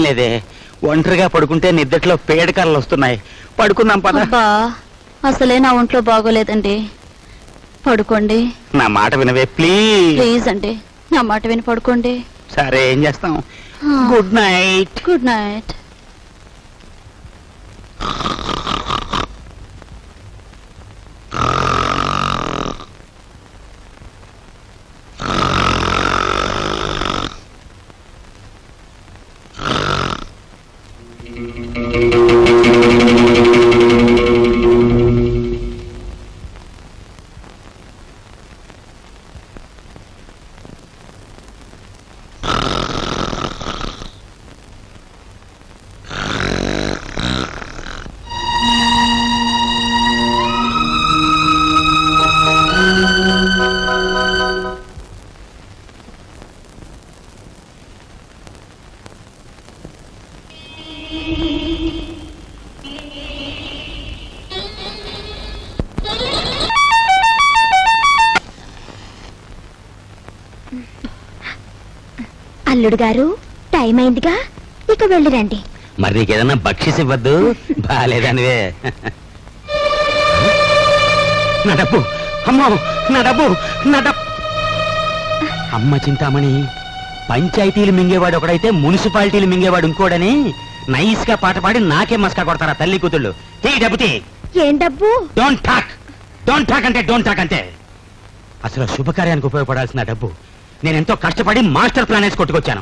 లేదే, ఒంటరిగా పడుకుంటే నిద్దట్లో పేడకర్రలు వస్తున్నాయి. పడుకుందాం పద. అసలే నా ఒంట్లో బాగోలేదండి, పడుకోండి. నా మాట వినవే ప్లీజ్. ప్లీజ్ అండి, నా మాట విని పడుకోండి. సరే, ఏం చేస్తాం. Good night. Good night. అల్లుడు గారు, టైం అయిందిగా, ఇక వెళ్ళిరండి. మరి నీకేదన్నా బక్షిస్ ఇవ్వద్దు? బాలేదనివే. నా డబ్బు, అమ్మో నా డబ్బు, నా డబ్బు. అమ్మ చింతామణి, పంచాయతీలు మింగేవాడు ఒకడైతే మున్సిపాలిటీలు మింగేవాడు ఇంకోడని నైస్ గా పాట పాడి నాకే మస్కా కొడతారా తల్లి కూతుళ్ళు. తీ డబ్బు తీ. ఏం డబ్బు? డోంట్ టాక్, డోంట్ టాక్ అంటే డోంట్ టాక్ అంతే. అసలు శుభకార్యానికి ఉపయోగపడాల్సిన డబ్బు నేనెంతో కష్టపడి మాస్టర్ ప్లాన్ వేసి కొట్టుకొచ్చాను.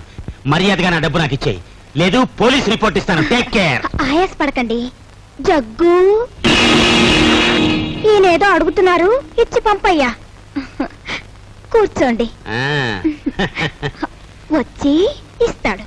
మర్యాదగా నా డబ్బు నాకు ఇచ్చేయి, లేదు పోలీస్ రిపోర్ట్ ఇస్తాను. Take care. ఆయాస పడకండి. జగ్గు, ఈయనేదో అడుగుతున్నారు, ఇచ్చి పంపయ్యా. కూర్చోండి, వచ్చి ఇస్తాడు.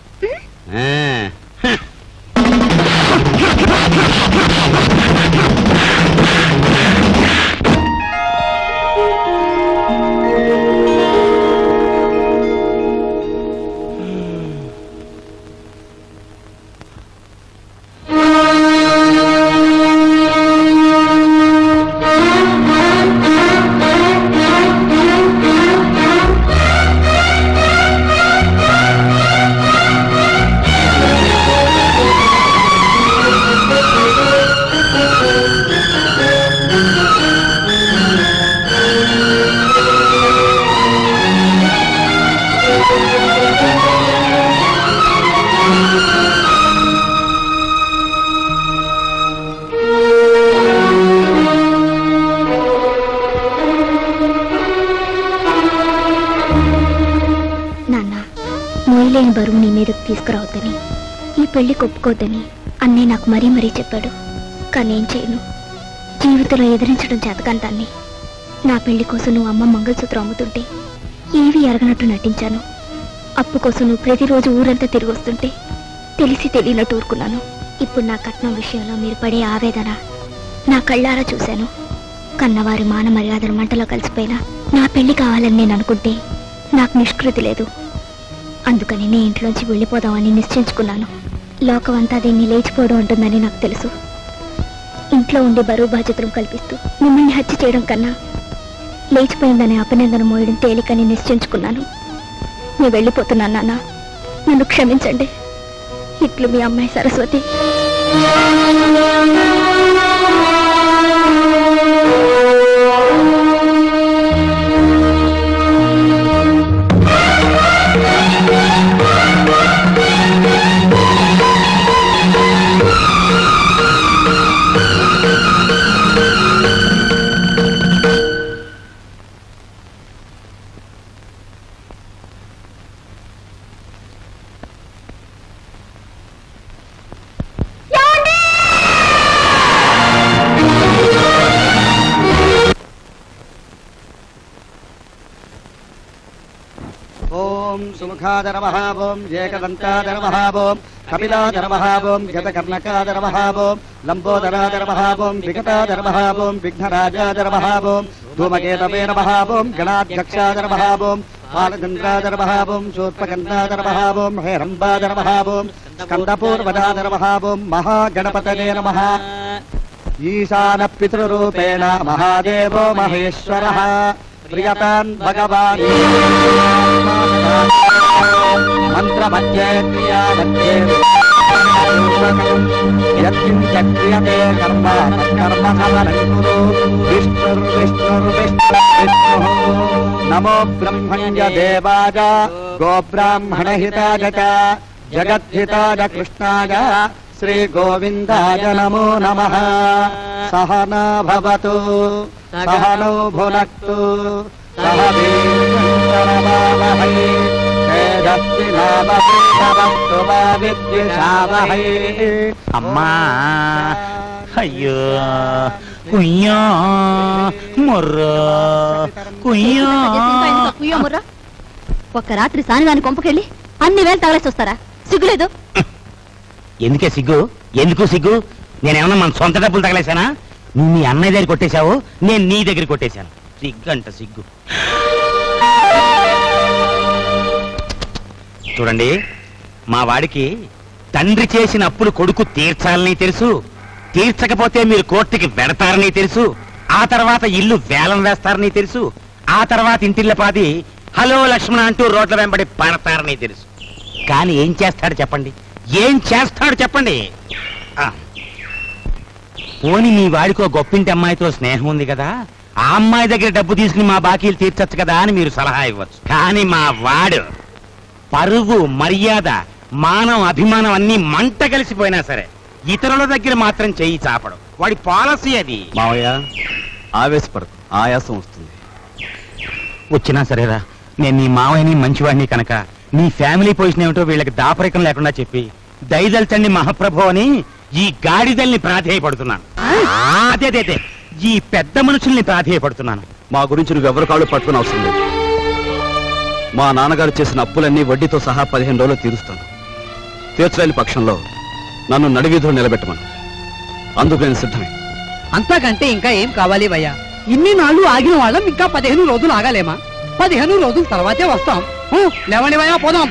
మోయలేని బరువు నీ మీదకు తీసుకురావద్దని, ఈ పెళ్లి ఒప్పుకోవద్దని అన్నయ్య నాకు మరీ మరీ చెప్పాడు. కానీ ఏం చేయను, జీవితంలో ఎదిరించడం చేతకాని దాన్ని. నా పెళ్లి కోసం నువ్వు అమ్మ మంగళసూత్రం అమ్ముతుంటే ఏవి ఎరగనట్టు నటించాను. అప్పు కోసం నువ్వు ప్రతిరోజు ఊరంతా తిరిగి వస్తుంటే తెలిసి తెలియనట్టు ఊరుకున్నాను. ఇప్పుడు నా కట్నం విషయంలో మీరు పడే ఆవేదన నా కళ్ళారా చూశాను. కన్నవారి మాన మర్యాదలు మంటలో కలిసిపోయినా నా పెళ్లి కావాలని నేను అనుకుంటే నాకు నిష్కృతి లేదు. అందుకని నీ ఇంట్లోంచి వెళ్ళిపోదామని నిశ్చయించుకున్నాను. లోకం అంతా దీన్ని లేచిపోవడం ఉంటుందని నాకు తెలుసు. ఇంట్లో ఉండి బరువు బాధ్యతలు కల్పిస్తూ మిమ్మల్ని హత్య చేయడం కన్నా లేచిపోయిందని అపనిందన మోయడం తేలికని నిశ్చయించుకున్నాను. నేను వెళ్ళిపోతున్నాను నాన్న, నన్ను క్షమించండి. ఇట్లు మీ అమ్మాయి సరస్వతి. సుముఖాదరవహావం ఏకదంతాదరవహావం కపిలాదరవహావం గతకర్ణకాదరవహావం లంబోదరాదరవహావం వికటాదరవహావం విఘ్నరాజాదరవహావం ధూమకేతవేనవహావం గణాధ్యక్షాదరవహావం బాలచంద్రాదరవహావం శూర్పగంధాదరవహావం హేరంబాదరవహావం స్కందపూర్వదాదరవహావం మహాగణపతయే నమః. ఈశాన పితృరూపేణ మహాదేవో మహేశ్వరః ప్రియతాన్ భగవాన్ మంత్రమధ్యే క్రియామధ్యే యత్కించక్రియతే కర్మ తత్కర్మ సఫలం కురు విష్ణుర్విష్ణుర్విష్ణుర్విష్ణుః నమో బ్రహ్మణ్య దేవాయ గోబ్రాహ్మణహితాయ చ జగద్హితాయ కృష్ణాయ శ్రీ గోవిందాయ నమో నమః సహనా భవతు సహనౌ భునక్తు సహ వీర్యంకరవావహై తేజస్వినావతు మా విద్విషావహై. అమ్మా అయ్యో కుయ్యా మొర్రో కుయ్యా. ఒక్క రాత్రి సానిదాని కొంపకెళ్ళి అన్ని వేలు తగలేసి వస్తారా? సిగ్గులేదు? ఎందుకే సిగ్గు? ఎందుకు సిగ్గు? నేనేమన్నా మన సొంత డబ్బులు తగలేశానా? నువ్వు మీ అన్నయ్య దగ్గర కొట్టేశావు, నేను నీ దగ్గర కొట్టేశాను. సిగ్గు అంట సిగ్గు. చూడండి, మా వాడికి తండ్రి చేసిన అప్పులు కొడుకు తీర్చాలని తెలుసు. తీర్చకపోతే మీరు కోర్టుకి వెడతారని తెలుసు. ఆ తర్వాత ఇల్లు వేలం వేస్తారని తెలుసు. ఆ తర్వాత ఇంటిల్లపాది హలో లక్ష్మణ అంటూ రోడ్ల వెంబడి పడతారని తెలుసు. కానీ ఏం చేస్తాడు చెప్పండి? ఏం చేస్తాడు చెప్పండి? పోని మీ వాడికో గొప్పింటి అమ్మాయితో స్నేహం ఉంది కదా, ఆ అమ్మాయి దగ్గర డబ్బు తీసుకుని మా బాకీలు తీర్చచ్చు కదా అని మీరు సలహా ఇవ్వచ్చు. కానీ మా వాడు పరువు, మర్యాద, మానం, అభిమానం అన్నీ మంట కలిసిపోయినా సరే ఇతరుల దగ్గర మాత్రం చెయ్యి చాపడం వాడి పాలసీ. అది మావయ్య ఆవేశపడకు, ఆయాసం వస్తుంది. వచ్చినా సరేరా, నేను నీ మావయ్యని మంచివాడిని కనుక నీ ఫ్యామిలీ పొజిషన్ ఏమిటో వీళ్ళకి దాపరికం లేకుండా చెప్పి దయదల్చండి మహాప్రభు అని ఈ గాడిదల్ని ప్రాధేయపడుతున్నాను. అదే ఈ పెద్ద మనుషుల్ని ప్రాధేయపడుతున్నాను. మా గురించి నువ్వెవరు కాళ్ళు పట్టుకుని అవసరం లేదు. మా నాన్నగారు చేసిన అప్పులన్నీ వడ్డీతో సహా 15 రోజులు తీరుస్తాను. తీర్చలేని పక్షంలో నన్ను నడివీధులు నిలబెట్టమను. అందుకు నేను సిద్ధమే. అంతకంటే ఇంకా ఏం కావాలి భయ్యా? ఇన్ని నాళ్ళు ఆగిన వాళ్ళం ఇంకా 15 రోజులు ఆగాలేమా? 15 రోజుల తర్వాతే వస్తాం. లేవండి భయ్యా, పోదాం.